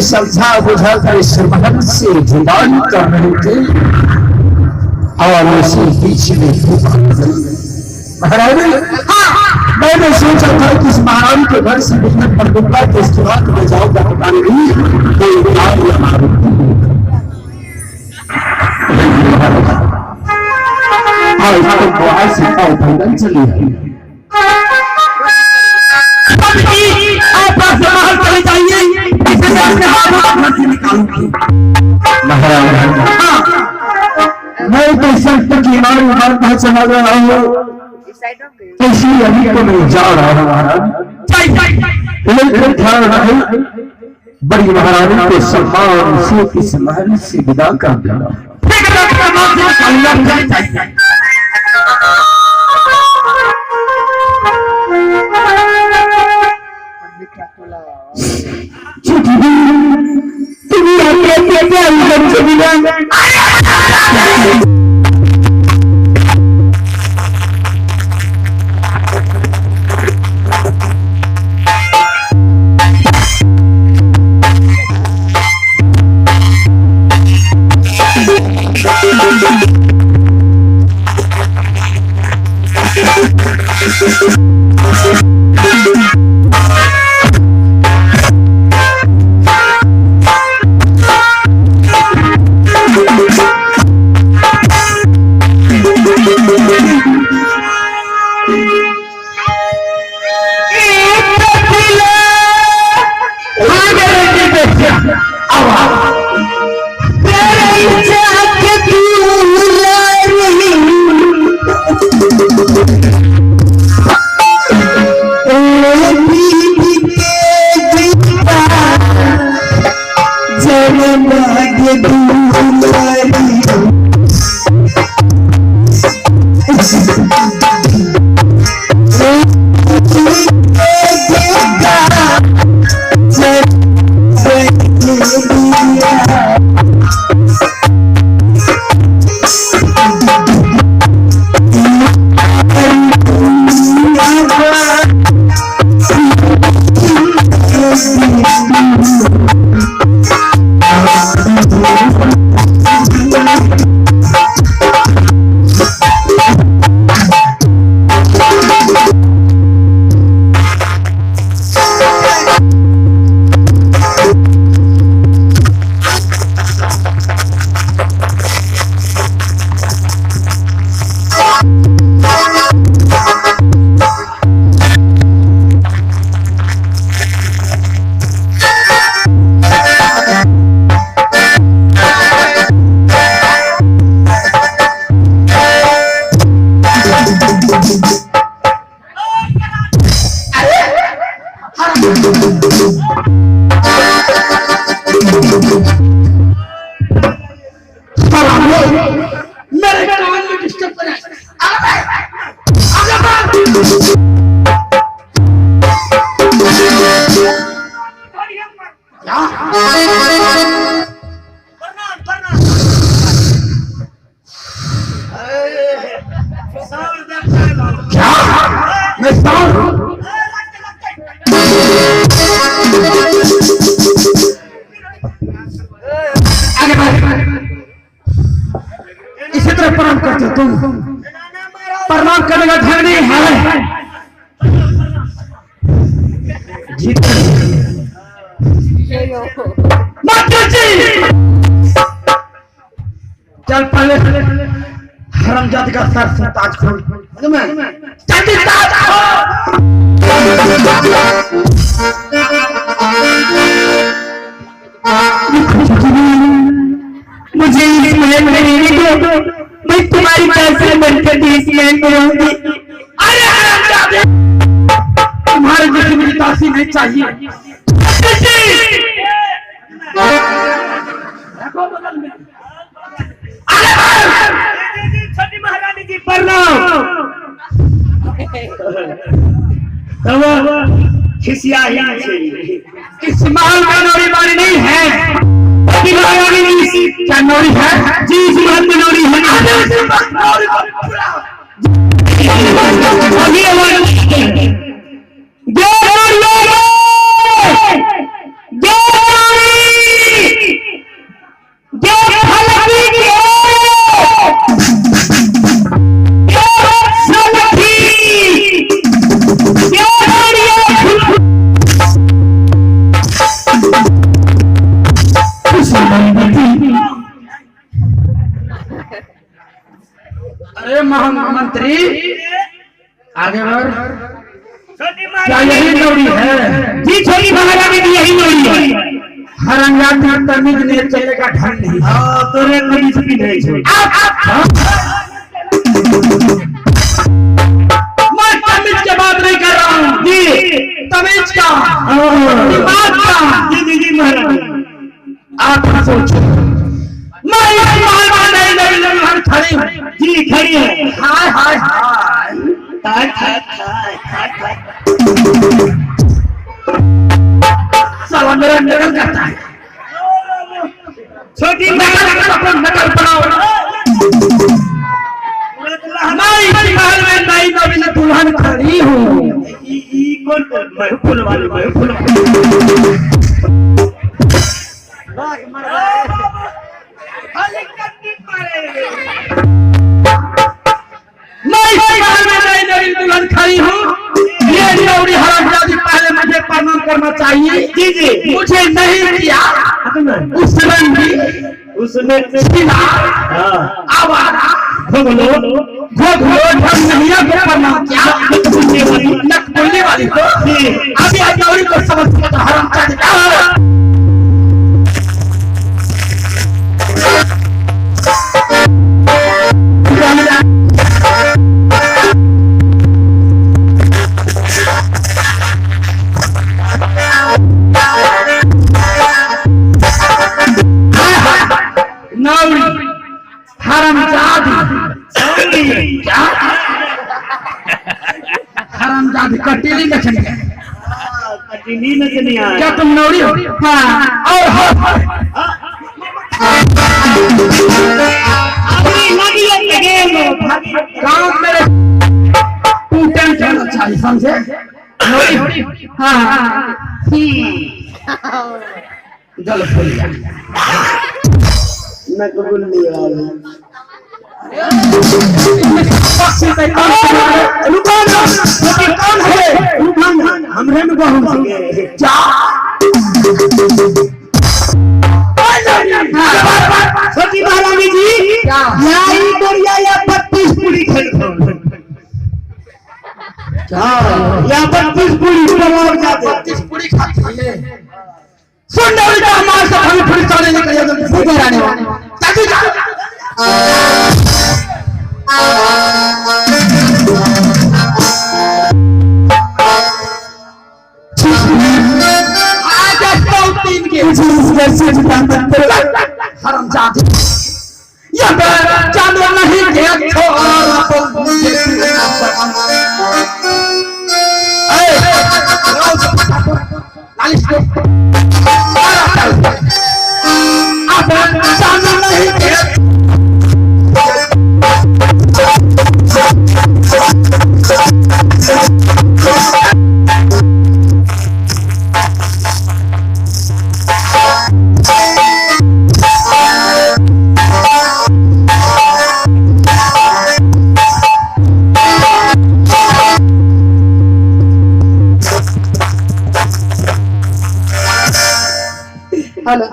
समझा बुझा कर इस महल से जुबान कर रहे थे और उसी बीच में महारानी मैंने सोचा था कि इस महारानी के घर से निकलने पर दूंगा तो इसके बाद मैं जाऊंगा पता नहीं कोई काम या मारूंगा से भंगन चली है। आप बाहर चले जाइए, मैं तो सख्त की मार चला रहा हूँ, इसलिए अभी तो मैं जा रहा हूँ महाराज। लेकिन ख्याल रहे बड़ी महारानी को सम्मान से इस महल से विदा कर देना। इसी तरह प्रणाम करते तुम, प्रणाम करने का ढंग नहीं है। चल पहले हरामजादी का सर से ताज खोल, जल्दी ताज खोल। मुझे इस महल में रहने दो, मैं तुम्हारी पैसे बनकर इस महल में रहूंगी। अरे हरामजादे, तुम्हारे जैसे मुझे दासी नहीं चाहिए। छोटी महारानी जी प्रणाम। खिसिया ही इस महल में नौरी बारी नहीं है। क्या नौरी है? जी इस महल में नौरी है। महामंत्री आगे बढ़। क्या यही नौरी है? जी छोटी महारानी भी यही नौरी है। हरंगात में तमीज ने चलेगा ढंग नहीं। हाँ तो रे तमीज भी नहीं छोड़। मैं तमीज के बात नहीं कर रहा हूँ जी, तमीज का दिमाग का। जी जी जी महारानी आप सोचो, मैं इस महल में नहीं खड़ी हूँ जी खड़ी है। हाय हाय हाय ताय ताय ताय ताय साला मेरा नकल करता है। छोटी नकल बनाओ। मैं इस महल में नई नवीन दुल्हन खड़ी हूँ। कौन मैं फूल वाली मैं फूल मैं इस महल में नई नवीन दुल्हन खड़ी हूँ। ये नौरी हरामजादी पहले मुझे प्रणाम करना चाहिए। जी जी मुझे नहीं किया उसने भी उसने आवारा घोघलो ढंग नहीं है को प्रणाम किया। नक बोलने वाली को अभी आज नौरी को समझ के तो हरामजादी हरामजादी कटीली नचनी है। कटीली नचनी है। क्या तुम नौरी हो? हाँ। और काम मेरे टूटन जाना चाहिए समझे? नौरी हो? हाँ जल फूल न कबूल नहीं वाला कौन है? हमरे में बहु क्या छोटी महारानी जी यही बढ़िया या 32 पूरी खेल या 32 पूरी और जाते 32 पूरी खाती है। सुन नौरी का हमारे साथ हमें पुलिस थाने लेकर जाओ। सीधे रहने वाले चाची जा। आज तीन के हरामजादी ये जानवर नहीं के जानवर नहीं के हेलो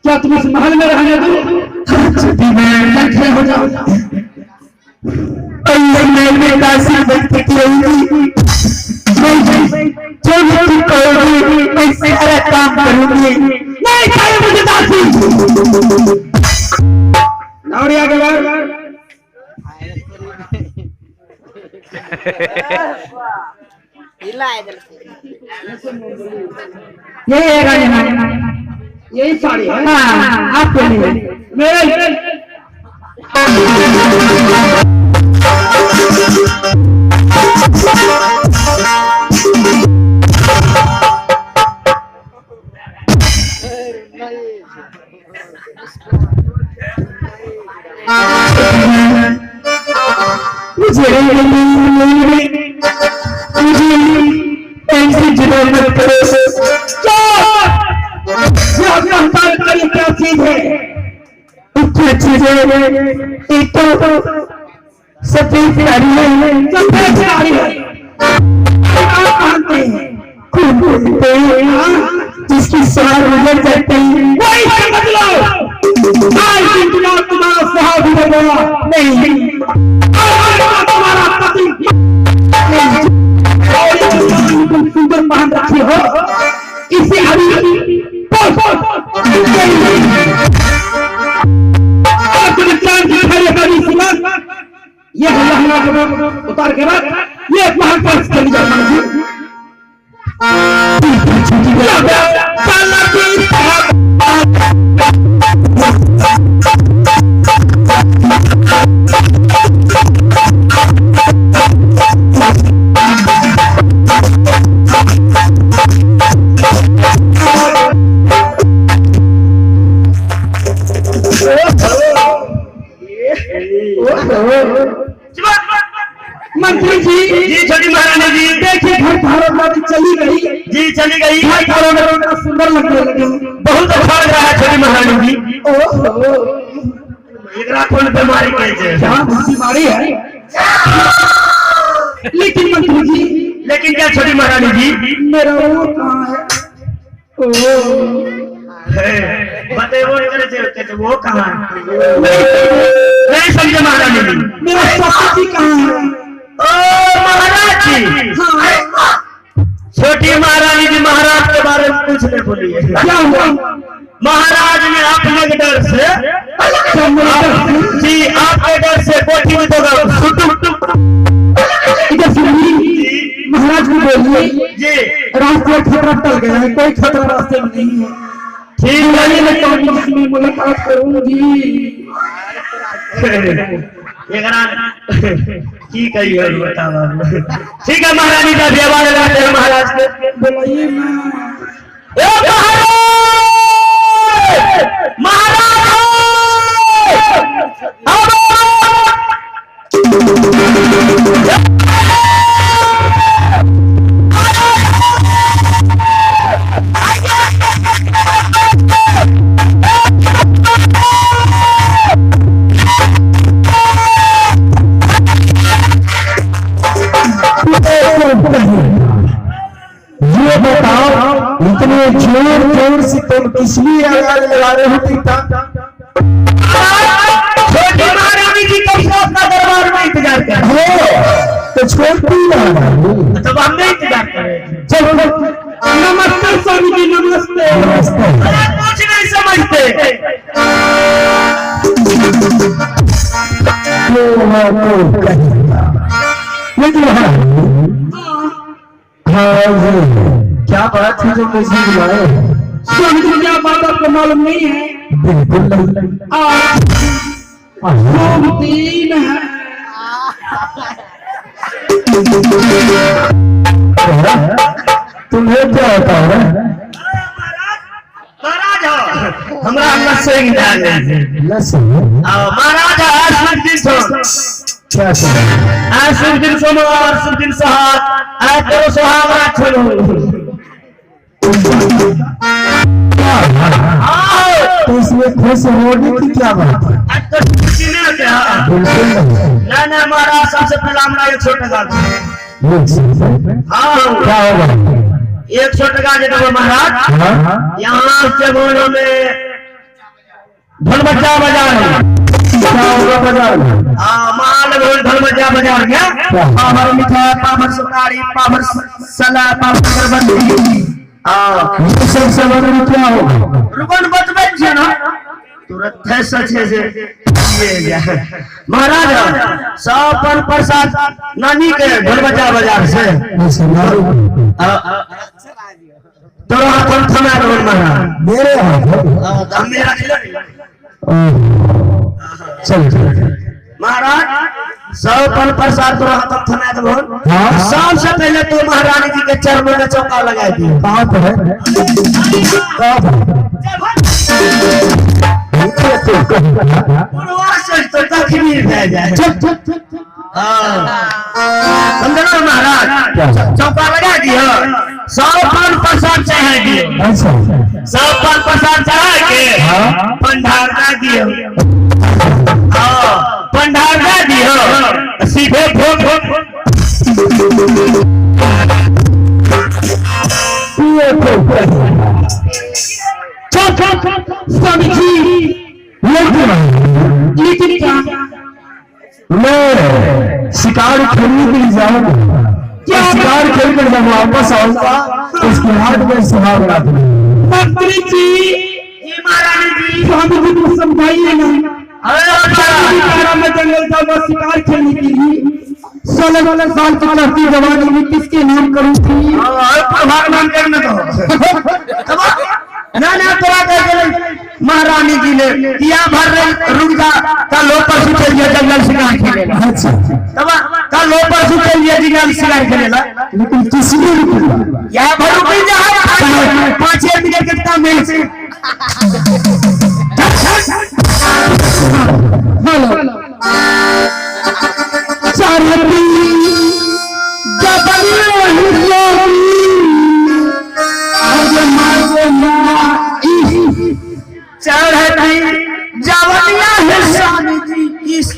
क्या तुम इस महल में रहने दो? हो जाओ काम कर ये यही साड़ी है। हाँ, आपको नहीं मेरे क्या चीज है? क्या चीज है? एक तो सफेद साड़ी है, सफेद साड़ी है। आप मानते हैं खूब बोलते हैं, जिसकी सार उजड़ जाती है वही समझ लो आज इंतजार तुम्हारा सहाब हो गया। नहीं तुम्हारा पति सुंदर पहन रखी हो इसे अभी ये उतार के बाद ये वहां पर चली जाओ। मंत्री जी छोटी महारानी जी देखिए घर धारण चली गई जी, चली गई। घर धारण सुंदर लगने लगे, बहुत अच्छा लग रहा है छोटी महारानी जी। एक रात में बीमारी कैसे बीमारी है। लेकिन मंत्री जी, लेकिन क्या छोटी महारानी जी? मेरा वो कहाँ है? बताइए वो कहाँ है? नहीं समझे महारानी जी। मेरा ससुर जी कहाँ है? ओ महाराज जी। हाँ। छोटी महारानी जी महाराज के बारे में कुछ नहीं बोलिए। क्या हुआ? महाराज ने अपने डर से जी, आपके डर से कोठी में तो महाराज को बोलिए जी रास्ते खतरा टल गया है, कोई खतरा रास्ते में नहीं है। ठीक है, मैं मुलाकात करूंगी। की कही है बताओ। ठीक है महारानी का व्यवहार लगाते हैं महाराज के। बोलाइए ये बताओ, इतने जोर जोर से तुम इसलिए आवाज लगा रहे हो पिता? छोटी महारानी जी कब से अपना दरबार में इंतजार कर रहे हो? तो छोटी महारानी तब हम नहीं इंतजार कर रहे थे। चलो नमस्ते स्वामी जी, नमस्ते। नमस्ते। कुछ नहीं समझते। हाँ जी, क्या बात है जो मुझे बुलाए? स्वामी जी क्या बात आपको मालूम नहीं है? बिल्कुल नहीं। तीन है। तुम्हें क्या होता है? महाराज हमारा नशे महाराज आज दिन सोमवार दिन सहार करो सुहावरा छोड़ो। तो इसमें खुश होने की क्या बात है? तो क्या ना महाराज सबसे पहला हमारा 100 टका। हाँ क्या होगा? 100 टका देगा महाराज। यहाँ से बोलो में ढोल बजा बाजार माल धर्मजा बाजार में पावर मिठाई, पावर सुपारी, पावर सलाह, पावर अगरबत्ती। क्या होगा? रुकन बचबे छे ना तुरंत है सच है जे ये गया महाराज सब पर प्रसाद नानी के ढोल बजा बाजार से तोरा अपन थमा ढोल महाराज मेरे हाथ मेरा चल महाराज सब पर प्रसाद तोरा हाथ थमा ढोल हाँ। सबसे पहले तो महारानी जी के चरणों में चौका लगा दिए कहाँ पर है कहाँ तो तकमीर रह जाए महाराज चौका लगा दियो सब पान प्रसाद चढ़ा दियो अच्छा सब पान प्रसाद चढ़ा के पंडार दे दियो पंडार दे दियो सीधे भोग स्वामी जी लेकिन क्या मैं शिकार खेलने के लिए जाऊंगा क्या शिकार खेल कर जब वापस आऊंगा उसके हाथ में सुहाग बना दूंगा मंत्री जी महारानी जी स्वामी जी को समझाइए ना में जंगल था बस शिकार खेलने के लिए 16 साल की लड़की जवानी में किसके नाम करूँ थी प्रभाग नाम करने तो ना तोरा कह महारानी जी ने किया भर रुक जा कल लो परसों चलिए जंगल शिकार खेलेला अच्छा तब कल लो परसों चलिए जंगल शिकार खेलेला लेकिन किसने रुका यहाँ भर रुक जा 5-6 मिनट के काम में से हेलो चारती चढ़ती जवनिया है स्वामी जी इस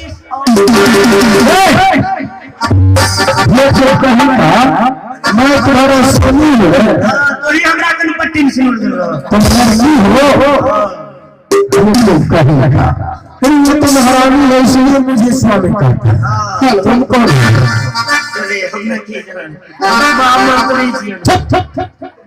ये जो कहूँगा मैं तुम्हारा स्वामी हूँ तो ही हमरा कन पट्टी में सिर दे तुम नहीं हो तुमको कहूँगा फिर तुम हरामी हो इसलिए मुझे स्वामी कहता है तुम कौन हो अरे हमने की जान बाप मंत्री जी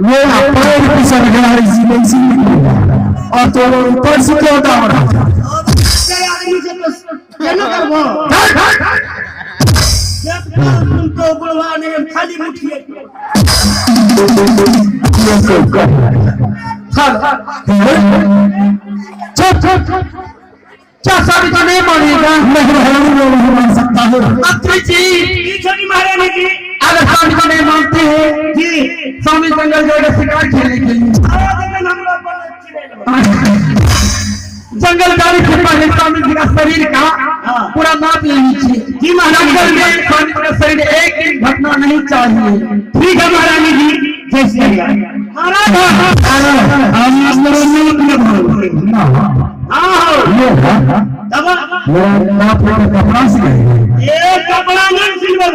वो पैर की सरकार और तो ऊपर से क्या होता है तो बुलवाने खाली मुठिए क्या साबित नहीं मानेगा नहीं मान सकता हूँ मंत्री जी छोटी महारानी जी अगर स्वामी को नहीं मानते हैं जी स्वामी जंगल जाएगा शिकार खेलने के लिए जंगल जाने से पहले स्वामी जी का शरीर का पूरा नाप ले लीजिए जी महारानी जंगल में स्वामी का शरीर एक घटना नहीं चाहिए ठीक है महारानी जी जैसे कपड़ा से ये कपड़ा नहीं सिलवा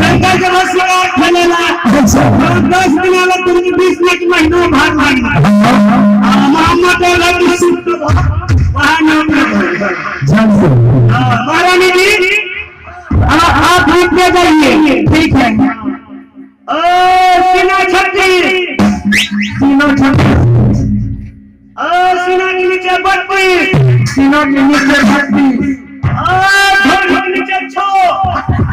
जंगल के बस खेलेला 10 दिन वाला तुम 20 मिनट महीनों भाग मोहम्मद महारानी जी आप रूप में जाइए ठीक है सीना छत्ती तीनों सीना के नीचे 32 तीनों के नीचे 32 ढोल के नीचे 6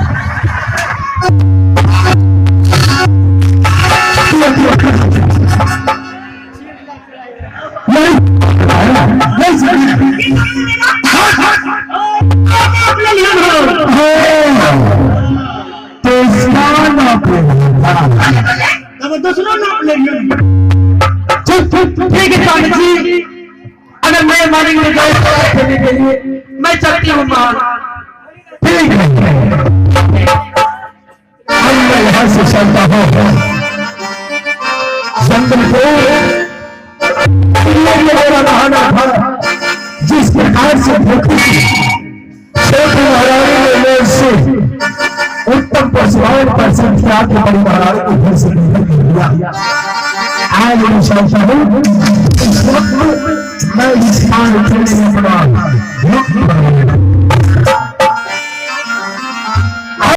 दूसरा नाम ले लियो। ठीक है स्वामी जी, अगर मैं मारेंगे जाए खेलने के लिए मैं चलती हूँ मां। ठीक है, हम मैं यहाँ से चलता हूँ जंगल को। मेरा बहाना था जिस प्रकार से भूखी छोटी महारानी ने मेरे से उत्तम पशुओं पर संख्या के बड़ी महारानी को घर से निकल दिया। आज मैं सोचता हूँ इस वक्त मैं इस स्थान खेलने में पड़ा